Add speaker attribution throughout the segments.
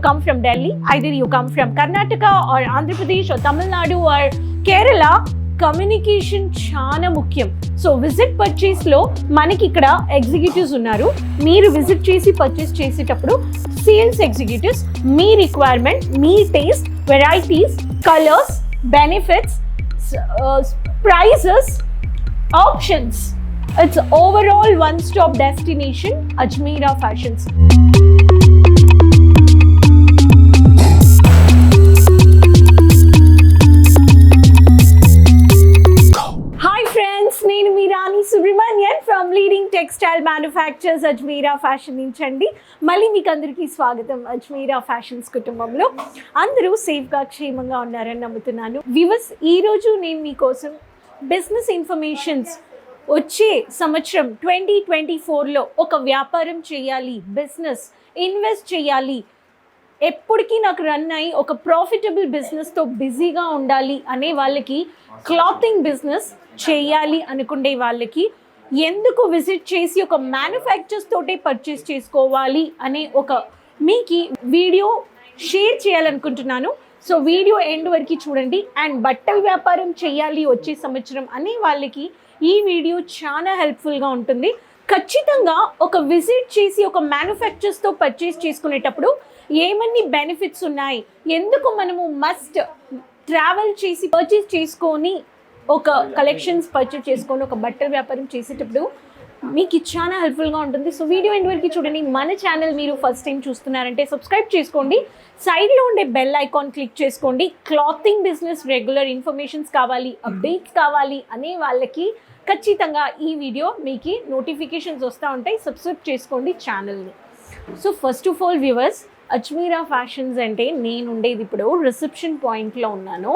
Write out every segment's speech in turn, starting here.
Speaker 1: come from Delhi, either you come from Karnataka or Andhra Pradesh or Tamil Nadu or Kerala, communication చాలా ముఖ్యం. So visit పర్చేస్లో మనకి ఇక్కడ executives ఉన్నారు. మీరు visit చేసి పర్చేస్ చేసేటప్పుడు సేల్స్ ఎగ్జిక్యూటివ్స్ మీ రిక్వైర్మెంట్, మీ taste, varieties, colours, benefits, prices, options, it's overall one stop destination Ajmera fashions. నేను మీ Rani Subrahmanyan from leading textile manufacturers Ajmera fashion నుంచి అండి. మళ్ళీ మీకు అందరికీ స్వాగతం అజ్మీరా ఫ్యాషన్స్ కుటుంబంలో. అందరూ సేఫ్గా క్షేమంగా ఉన్నారని నమ్ముతున్నాను. వ్యూవర్స్, ఈరోజు నేను మీకోసం బిజినెస్ ఇన్ఫర్మేషన్స్ వచ్చే సంవత్సరం 2024లో ఒక వ్యాపారం చేయాలి, బిజినెస్ ఇన్వెస్ట్ చేయాలి, ఎప్పటికీ నాకు రన్ అయ్యి ఒక ప్రాఫిటబుల్ బిజినెస్తో బిజీగా ఉండాలి అనే వాళ్ళకి, క్లాతింగ్ బిజినెస్ చేయాలి అనుకునే వాళ్ళకి, ఎందుకు విజిట్ చేసి ఒక మ్యానుఫ్యాక్చర్స్ తోటే పర్చేస్ చేసుకోవాలి అనే ఒక మీకు వీడియో షేర్ చేయాలనుకుంటున్నాను. సో వీడియో ఎండ్ వరకు చూడండి. అండ్ బట్టల వ్యాపారం చేయాలి వచ్చే సంవత్సరం అనే వాళ్ళకి ఈ వీడియో చాలా హెల్ప్ఫుల్గా ఉంటుంది. ఖచ్చితంగా ఒక విజిట్ చేసి ఒక మ్యానుఫ్యాక్చర్స్తో పర్చేస్ చేసుకునేటప్పుడు ఏమన్నీ బెనిఫిట్స్ ఉన్నాయి, ఎందుకు మనము మస్ట్ ట్రావెల్ చేసి పర్చేస్ చేసుకొని ఒక కలెక్షన్స్ పర్చేస్ చేసుకొని ఒక బట్టల వ్యాపారం చేసేటప్పుడు మీకు చాలా హెల్ప్ఫుల్గా ఉంటుంది. సో వీడియో ఎండ్ వరకు చూడండి. మన ఛానల్ మీరు ఫస్ట్ టైం చూస్తున్నారంటే సబ్స్క్రైబ్ చేసుకోండి, సైడ్లో ఉండే బెల్ ఐకాన్ క్లిక్ చేసుకోండి. క్లాతింగ్ బిజినెస్ రెగ్యులర్ ఇన్ఫర్మేషన్స్ కావాలి, అప్డేట్స్ కావాలి అనే వాళ్ళకి ఖచ్చితంగా ఈ వీడియో మీకు నోటిఫికేషన్స్ వస్తూ ఉంటాయి. సబ్స్క్రైబ్ చేసుకోండి ఛానల్ని. So first of all viewers, Ajmeera fashions అంటే నేను ఉండేది ఇప్పుడు రిసెప్షన్ పాయింట్లో ఉన్నాను.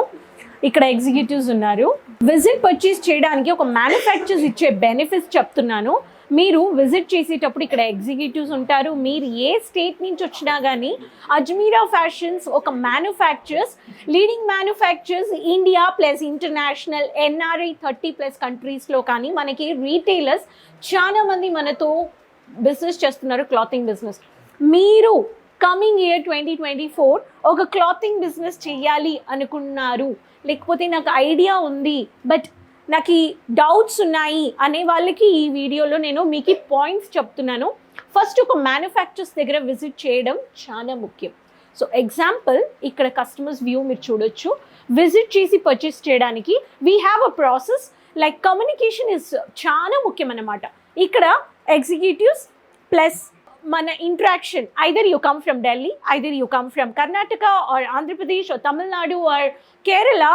Speaker 1: ఇక్కడ ఎగ్జిక్యూటివ్స్ ఉన్నారు. విజిట్ పర్చేస్ చేయడానికి ఒక మ్యానుఫ్యాక్చర్స్ ఇచ్చే బెనిఫిట్స్ చెప్తున్నాను. మీరు విజిట్ చేసేటప్పుడు ఇక్కడ ఎగ్జిక్యూటివ్స్ ఉంటారు. మీరు ఏ స్టేట్ నుంచి వచ్చినా కానీ అజ్మీరా ఫ్యాషన్స్ ఒక manufactures, leading manufactures India plus international NRI 30+ కంట్రీస్లో కానీ మనకి రీటైలర్స్ చాలామంది మనతో బిజినెస్ చేస్తున్నారు, క్లాతింగ్ బిజినెస్. మీరు కమింగ్ ఇయర్ 2024 ఒక క్లాతింగ్ బిజినెస్ చేయాలి అనుకున్నారు, లేకపోతే నాకు ఐడియా ఉంది బట్ నాకు ఈ డౌట్స్ ఉన్నాయి అనే వాళ్ళకి ఈ వీడియోలో నేను మీకు పాయింట్స్ చెప్తున్నాను. ఫస్ట్, ఒక మ్యానుఫ్యాక్చర్స్ దగ్గర విజిట్ చేయడం చాలా ముఖ్యం. సో ఎగ్జాంపుల్, ఇక్కడ కస్టమర్స్ వ్యూ మీరు చూడొచ్చు. విజిట్ చేసి పర్చేస్ చేయడానికి we have a process like communication is చాలా ముఖ్యం అన్నమాట. ఇక్కడ ఎగ్జిక్యూటివ్స్ ప్లస్ మన interaction, either you come from Delhi, either you come from Karnataka or Andhra Pradesh or Tamil Nadu or Kerala,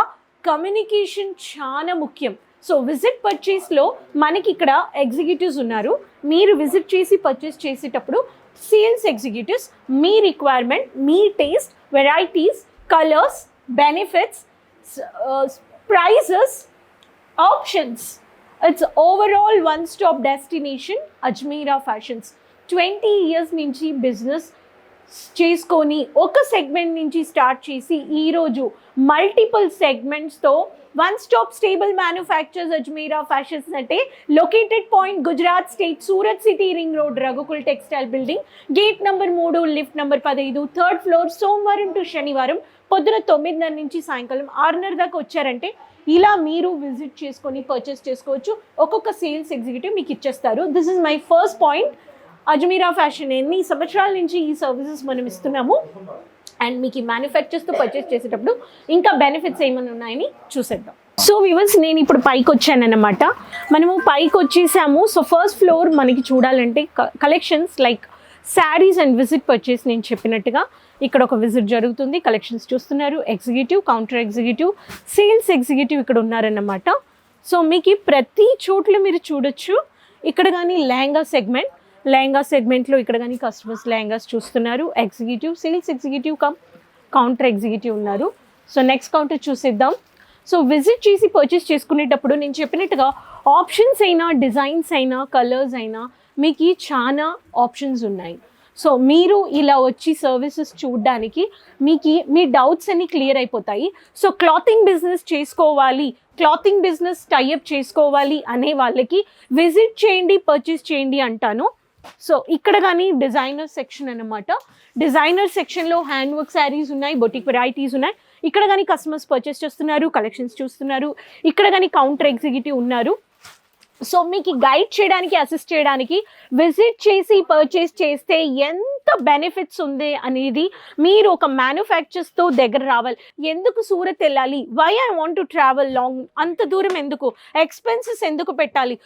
Speaker 1: communication చాలా ముఖ్యం. So visit పర్చేస్లో మనకి ఇక్కడ executives ఉన్నారు. మీరు విజిట్ చేసి పర్చేస్ చేసేటప్పుడు సేల్స్ ఎగ్జిక్యూటివ్స్ మీ రిక్వైర్మెంట్, మీ taste, varieties, colours, benefits, prices, options, it's overall one stop destination Ajmera fashions. 20 years నుంచి బిజినెస్ చేసుకొని ఒక సెగ్మెంట్ నుంచి స్టార్ట్ చేసి ఈరోజు మల్టిపుల్ సెగ్మెంట్స్తో one stop stable manufactures Ajmera fashions అంటే located point Gujarat state, Surat city ring road, Raghukul textile building, gate number 3, lift number 15, 3rd floor, సోమవారం to శనివారం పొద్దున 9:30 నుంచి సాయంకాలం 6:30 దాకా వచ్చారంటే ఇలా మీరు విజిట్ చేసుకొని పర్చేస్ చేసుకోవచ్చు. ఒక్కొక్క సేల్స్ ఎగ్జిక్యూటివ్ మీకు ఇచ్చేస్తారు. This is my first point. Ajmeera fashion ఎన్ని సంవత్సరాల నుంచి ఈ సర్వీసెస్ మనం ఇస్తున్నాము. అండ్ మీకు ఈ మ్యానుఫ్యాక్చర్స్తో పర్చేస్ చేసేటప్పుడు ఇంకా బెనిఫిట్స్ ఏమైనా ఉన్నాయని చూసేద్దాం. సో వ్యూవర్స్, నేను ఇప్పుడు పైకి వచ్చానన్నమాట. మనము పైకి వచ్చేసాము. సో ఫస్ట్ ఫ్లోర్ మనకి చూడాలంటే collections like saris and visit purchase. నేను చెప్పినట్టుగా ఇక్కడ ఒక విజిట్ జరుగుతుంది, కలెక్షన్స్ చూస్తున్నారు. Executive, counter executive, sales executive ఇక్కడ ఉన్నారన్నమాట. సో మీకు ప్రతి చోట్ల మీరు చూడొచ్చు. ఇక్కడ కానీ లెహంగా సెగ్మెంట్లో ఇక్కడ కానీ కస్టమర్స్ లెహంగాస్ చూస్తున్నారు. Executive, sales executive counter executive ఉన్నారు. సో నెక్స్ట్ కౌంటర్ చూసేద్దాం. సో విజిట్ చేసి పర్చేస్ చేసుకునేటప్పుడు నేను చెప్పినట్టుగా ఆప్షన్స్ అయినా, డిజైన్స్ అయినా, కలర్స్ అయినా మీకు చాలా ఆప్షన్స్ ఉన్నాయి. సో మీరు ఇలా వచ్చి సర్వీసెస్ చూడడానికి మీకు మీ డౌట్స్ అన్ని క్లియర్ అయిపోతాయి. సో క్లాతింగ్ బిజినెస్ చేసుకోవాలి, క్లాతింగ్ బిజినెస్ టైఅప్ చేసుకోవాలి అనే వాళ్ళకి విజిట్ చేయండి, పర్చేస్ చేయండి అంటాను. సో ఇక్కడ కానీ డిజైనర్ సెక్షన్ అనమాట. డిజైనర్ సెక్షన్లో హ్యాండ్ వర్క్ శారీస్ ఉన్నాయి, బొటిక్ వెరైటీస్ ఉన్నాయి. ఇక్కడ కానీ కస్టమర్స్ పర్చేస్ చేస్తున్నారు, కలెక్షన్స్ చూస్తున్నారు. ఇక్కడ కానీ కౌంటర్ ఎగ్జిక్యూటివ్ ఉన్నారు. సో మీకు గైడ్ చేయడానికి, అసిస్ట్ చేయడానికి, విజిట్ చేసి పర్చేస్ చేస్తే ఎంత బెనిఫిట్స్ ఉంది అనేది మీరు ఒక మ్యానుఫ్యాక్చర్స్తో దగ్గర రావాలి. ఎందుకు సూరత్ వెళ్ళాలి, why I want to travel long, అంత దూరం ఎందుకు, ఎక్స్పెన్సెస్ ఎందుకు పెట్టాలి,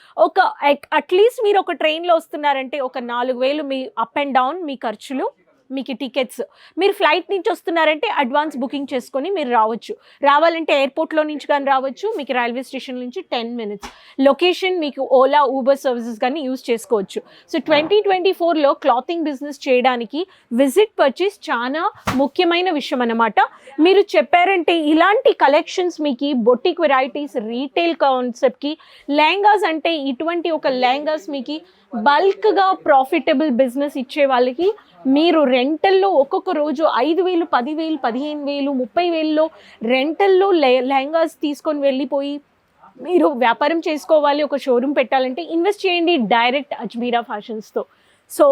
Speaker 1: అట్లీస్ట్ మీరు ఒక ట్రైన్లో వస్తున్నారంటే ఒక 4,000 మీ అప్ అండ్ డౌన్ మీ ఖర్చులు, మీకు టికెట్స్. మీరు ఫ్లైట్ నుంచి వస్తున్నారంటే అడ్వాన్స్ బుకింగ్ చేసుకొని మీరు రావచ్చు. రావాలంటే ఎయిర్పోర్ట్లో నుంచి కానీ రావచ్చు, మీకు రైల్వే స్టేషన్ నుంచి 10 minutes. లొకేషన్ మీకు ఓలా, ఊబర్ సర్వీసెస్ కానీ యూజ్ చేసుకోవచ్చు. సో 2024లో క్లాతింగ్ బిజినెస్ చేయడానికి విజిట్ పర్చేస్ చాలా ముఖ్యమైన విషయం అన్నమాట. మీరు చెప్పారంటే ఇలాంటి కలెక్షన్స్ మీకు బొటిక్ వెరైటీస్, రీటైల్ కాన్సెప్ట్కి, లెహంగాస్ అంటే ఇటువంటి ఒక లెహంగాస్ మీకు బల్క్గా ప్రాఫిటబుల్ బిజినెస్ ఇచ్చే వాళ్ళకి మీరు రెంటల్లో ఒక్కొక్క రోజు 5,000, 10,000, 15,000, 30,000లో రెంటల్లో లెహంగాస్ తీసుకొని వెళ్ళిపోయి మీరు వ్యాపారం చేసుకోవాలి, ఒక షోరూమ్ పెట్టాలంటే ఇన్వెస్ట్ చేయండి డైరెక్ట్ అజ్మీరా ఫ్యాషన్స్తో. సో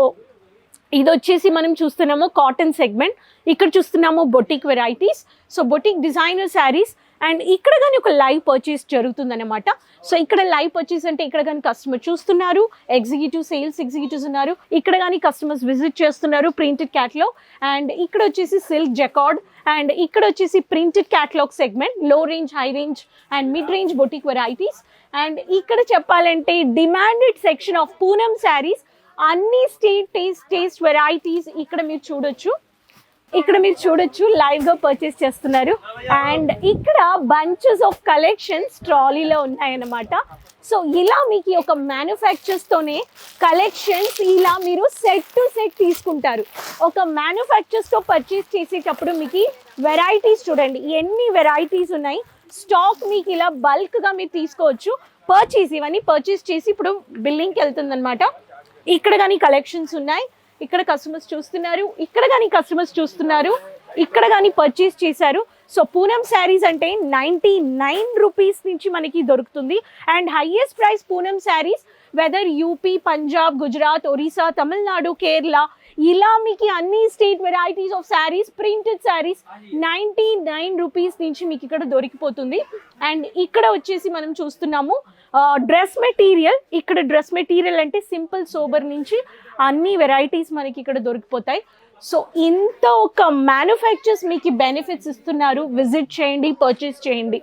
Speaker 1: ఇది వచ్చేసి మనం చూస్తున్నాము కాటన్ సెగ్మెంట్, ఇక్కడ చూస్తున్నాము boutique varieties, so boutique designer saris. And ఇక్కడ కానీ ఒక లైవ్ పర్చేస్ జరుగుతుందన్నమాట. సో ఇక్కడ లైవ్ పర్చేస్ అంటే ఇక్కడ కానీ కస్టమర్ చూస్తున్నారు, సేల్స్ ఎగ్జిక్యూటివ్స్ ఉన్నారు, ఇక్కడ కానీ కస్టమర్స్ విజిట్ చేస్తున్నారు, ప్రింటెడ్ క్యాటలాగ్. అండ్ ఇక్కడ వచ్చేసి సిల్క్ జకార్డ్, అండ్ ఇక్కడ వచ్చేసి ప్రింటెడ్ క్యాటలాగ్ సెగ్మెంట్, లో range, high range and mid range boutique varieties. And ఇక్కడ చెప్పాలంటే demanded section of Poonam saris, అన్ని టేస్ట్ వెరైటీస్ ఇక్కడ మీరు చూడొచ్చు లైవ్గా పర్చేస్ చేస్తున్నారు. అండ్ ఇక్కడ బంచెస్ ఆఫ్ కలెక్షన్స్ ట్రాలీలో ఉన్నాయన్నమాట. సో ఇలా మీకు ఒక మ్యానుఫ్యాక్చర్స్తోనే కలెక్షన్స్ ఇలా మీరు సెట్ టు సెట్ తీసుకుంటారు. ఒక మ్యానుఫ్యాక్చర్స్తో పర్చేస్ చేసేటప్పుడు మీకు వెరైటీస్ చూడండి ఎన్ని వెరైటీస్ ఉన్నాయి. స్టాక్ మీకు ఇలా బల్క్గా మీరు తీసుకోవచ్చు. ఇవన్నీ పర్చేస్ చేసి ఇప్పుడు బిల్లింగ్కి వెళ్తుందన్నమాట. ఇక్కడ కానీ కలెక్షన్స్ ఉన్నాయి, ఇక్కడ కస్టమర్స్ చూస్తున్నారు, ఇక్కడ కానీ పర్చేస్ చేశారు. సో పూనం శారీస్ అంటే 99 రూపీస్ నుంచి మనకి దొరుకుతుంది. And highest price Poonam sarees whether UP, Punjab, Gujarat, Orissa, Tamil Nadu, Kerala, ఇలా మీకు అన్ని state varieties of sarees, printed sarees 99 rupees నుంచి మీకు ఇక్కడ దొరికిపోతుంది. అండ్ ఇక్కడ వచ్చేసి మనం చూస్తున్నాము డ్రెస్ మెటీరియల్. ఇక్కడ డ్రెస్ మెటీరియల్ అంటే సింపుల్ సోబర్ నుంచి అన్ని వెరైటీస్ మనకి ఇక్కడ దొరికిపోతాయి. సో ఇంత ఒక మ్యానుఫ్యాక్చర్స్ మీకు బెనిఫిట్స్ ఇస్తున్నారు. విజిట్ చేయండి, పర్చేస్ చేయండి.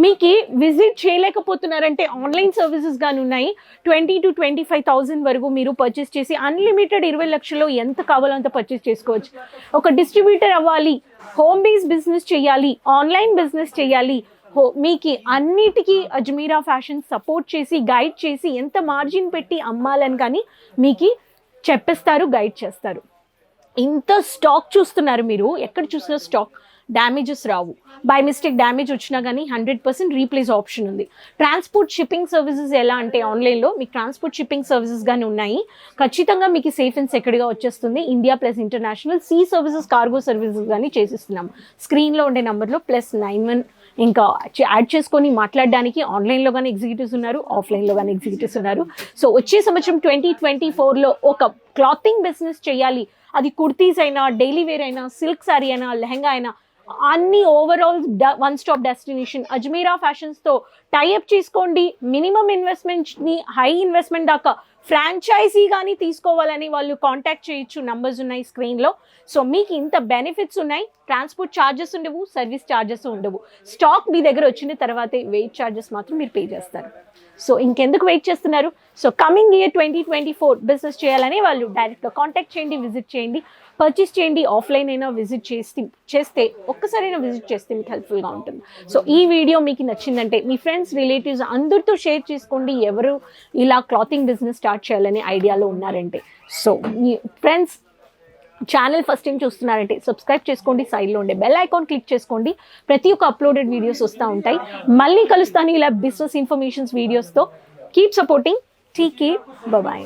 Speaker 1: మీకు విజిట్ చేయలేకపోతున్నారంటే ఆన్లైన్ సర్వీసెస్ కానీ ఉన్నాయి. 20,000 to 25,000 వరకు మీరు పర్చేస్ చేసి అన్లిమిటెడ్ 20 లక్షల్లో ఎంత కావాలో అంత పర్చేస్ చేసుకోవచ్చు. ఒక డిస్ట్రిబ్యూటర్ అవ్వాలి, హోమ్ బేస్ బిజినెస్ చేయాలి, ఆన్లైన్ బిజినెస్ చేయాలి, మీకు అన్నిటికీ అజ్మీరా ఫ్యాషన్ సపోర్ట్ చేసి, గైడ్ చేసి, ఎంత మార్జిన్ పెట్టి అమ్మాలని కానీ మీకు చెప్పేస్తారు, గైడ్ చేస్తారు. ఇంత స్టాక్ చూస్తున్నారు మీరు, ఎక్కడ చూసినా stock, damages Rao. By mistake damage వచ్చినా కానీ 100% రీప్లేస్ ఆప్షన్ ఉంది. ట్రాన్స్పోర్ట్ షిప్పింగ్ సర్వీసెస్ ఎలా అంటే ఆన్లైన్లో మీకు ట్రాన్స్పోర్ట్ షిప్పింగ్ సర్వీసెస్ కానీ ఉన్నాయి. ఖచ్చితంగా మీకు సేఫ్ అండ్ సెక్యూర్గా వచ్చేస్తుంది. India plus international see services, cargo services కానీ చేసిస్తున్నాం. స్క్రీన్లో ఉండే నెంబర్లో +91 ఇంకా యాడ్ చేసుకొని మాట్లాడడానికి ఆన్లైన్లో కానీ ఎగ్జిక్యూటివ్స్ ఉన్నారు, ఆఫ్లైన్లో కానీ ఎగ్జిక్యూటివ్స్ ఉన్నారు. సో వచ్చే సంవత్సరం 2024లో ఒక క్లాతింగ్ బిజినెస్ చేయాలి, అది కుర్తీస్ అయినా, డైలీ వేర్ అయినా, సిల్క్ సారీ అయినా, లెహంగా అయినా, అన్ని overall one stop destination Ajmera ఫ్యాషన్స్తో టైఅప్ చేసుకోండి. మినిమం ఇన్వెస్ట్మెంట్ని హై ఇన్వెస్ట్మెంట్ దాకా ఫ్రాంచైజీ కానీ తీసుకోవాలని వాళ్ళు కాంటాక్ట్ చేయొచ్చు, నంబర్స్ ఉన్నాయి స్క్రీన్లో. సో మీకు ఇంత బెనిఫిట్స్ ఉన్నాయి. ట్రాన్స్పోర్ట్ ఛార్జెస్ ఉండవు, సర్వీస్ ఛార్జెస్ ఉండవు. స్టాక్ మీ దగ్గర వచ్చిన తర్వాతే వెయిట్ ఛార్జెస్ మాత్రం మీరు పే చేస్తారు. సో ఇంకెందుకు వెయిట్ చేస్తున్నారు? సో కమింగ్ ఇయర్ 2024 బిజినెస్ చేయాలని వాళ్ళు డైరెక్ట్గా కాంటాక్ట్ చేయండి, విజిట్ చేయండి, పర్చేస్ చేయండి. ఆఫ్లైన్ అయినా విజిట్ చేస్తే ఒక్కసారైనా విజిట్ చేస్తే మీకు హెల్ప్ఫుల్గా ఉంటుంది. సో ఈ వీడియో మీకు నచ్చిందంటే మీ ఫ్రెండ్స్, రిలేటివ్స్ అందరితో షేర్ చేసుకోండి, ఎవరు ఇలా క్లాతింగ్ బిజినెస్ స్టార్ట్ చేయాలనే ఐడియాలో ఉన్నారంటే. సో మీ ఫ్రెండ్స్ ఛానల్ ఫస్ట్ టైం చూస్తున్నారంటే సబ్స్క్రైబ్ చేసుకోండి, సైడ్లో ఉండే బెల్ ఐకాన్ క్లిక్ చేసుకోండి. ప్రతి ఒక్క అప్లోడెడ్ వీడియోస్ వస్తూ ఉంటాయి. మళ్ళీ కలుస్తాను ఇలా బిజినెస్ ఇన్ఫర్మేషన్స్ వీడియోస్తో. Keep supporting. Take care, bye.